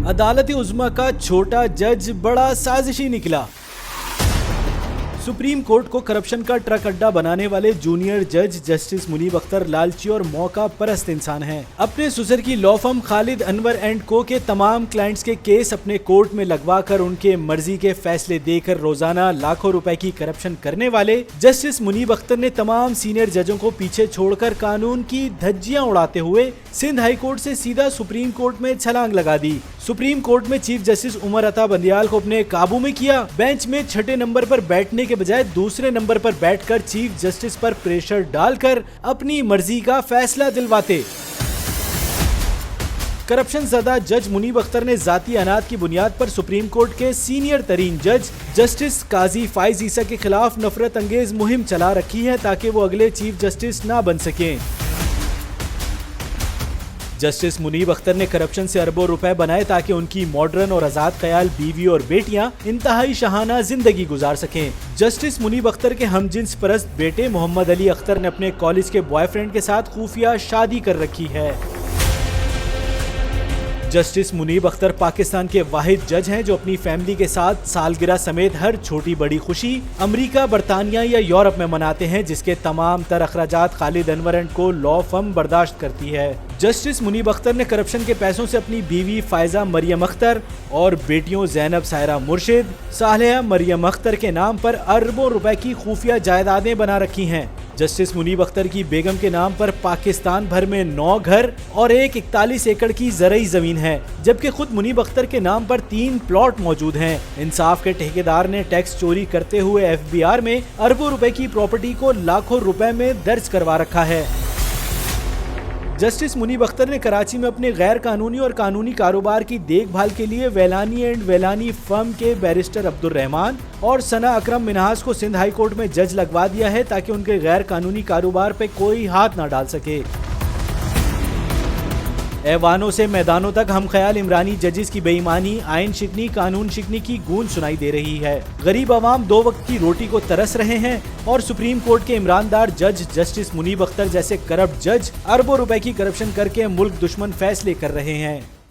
अदालत उज़्मा का छोटा जज बड़ा साजिशी निकला। सुप्रीम कोर्ट को करप्शन का ट्रक अड्डा बनाने वाले जूनियर जज जस्टिस मुनीब अख्तर लालची और मौका परस्त इंसान हैं। अपने सुसर की law firm Khalid Anwar and को के तमाम क्लाइंट्स के केस अपने कोर्ट में लगवाकर उनके मर्जी के फैसले देकर रोजाना लाखों रुपए की करप्शन करने वाले जस्टिस मुनीब अख्तर ने तमाम सीनियर जजों को पीछे छोड़कर कानून की धज्जियां उड़ाते हुए सिंध हाई कोर्ट से सीधा सुप्रीम कोर्ट में छलांग लगा दी। सुप्रीम कोर्ट में चीफ जस्टिस उमर अता बंदियाल को अपने काबू में किया। बेंच में छठे नंबर पर बैठने के बजाय दूसरे नंबर पर बैठकर चीफ जस्टिस पर प्रेशर डालकर अपनी मर्जी का फैसला दिलवाते। करप्शन ज़दा जज मुनीब अख्तर ने जाती अनाद की बुनियाद पर सुप्रीम कोर्ट के सीनियर तरीन जज जस्टिस काजी फाइज ईसा के खिलाफ नफरत अंगेज मुहिम चला रखी है ताकि वो अगले चीफ जस्टिस ना बन सकें। जस्टिस मुनीब अख्तर ने करप्शन से अरबों रुपए बनाए ताकि उनकी मॉडर्न और आजाद ख्याल बीवी और बेटियां इंतहाई शहाना जिंदगी गुजार सकें। जस्टिस मुनीब अख्तर के हमजिन्स परस्त बेटे मोहम्मद अली अख्तर ने अपने कॉलेज के बॉयफ्रेंड के साथ खुफिया शादी कर रखी है। जस्टिस मुनीब अख्तर पाकिस्तान के वाहिद जज हैं जो अपनी फैमिली के साथ सालगिरह समेत हर छोटी बड़ी खुशी अमेरिका, बरतानिया या यूरोप में मनाते हैं, जिसके तमाम तर अखराजात खालिद अनवर एंड को लॉ फर्म बर्दाश्त करती है। जस्टिस मुनीब अख्तर ने करप्शन के पैसों से अपनी बीवी फायजा मरियम अख्तर और बेटियों जैनब सायरा मुर्शिद, सालेहा मरियम अख्तर के नाम पर अरबों रुपए की खुफिया जायदादें बना रखी हैं। जस्टिस मुनीब अख्तर की बेगम के नाम पर पाकिस्तान भर में 9 घर और एक 41 एकड़ की ज़रई जमीन है, जबकि खुद मुनीब अख्तर के नाम पर 3 प्लॉट मौजूद हैं। इंसाफ के ठेकेदार ने टैक्स चोरी करते हुए FBR में अरबों रुपए की प्रॉपर्टी को लाखों रुपए में दर्ज करवा रखा है। जस्टिस मुनीब अख्तर ने कराची में अपने गैर कानूनी और कानूनी कारोबार की देखभाल के लिए वेलानी एंड वेलानी फर्म के बैरिस्टर अब्दुल रहमान और सना अकरम मिनहास को सिंध हाई कोर्ट में जज लगवा दिया है ताकि उनके गैर कानूनी कारोबार पे कोई हाथ ना डाल सके। ऐवानों से मैदानों तक हम ख्याल इमरानी जजिस की बेईमानी, आइन शिकनी, कानून शिकनी की गूंज सुनाई दे रही है। गरीब आवाम 2 वक्त की रोटी को तरस रहे हैं और सुप्रीम कोर्ट के इमरानदार जज जस्टिस मुनीब अख्तर जैसे करप्ट जज अरबों रुपए की करप्शन करके मुल्क दुश्मन फैसले कर रहे हैं।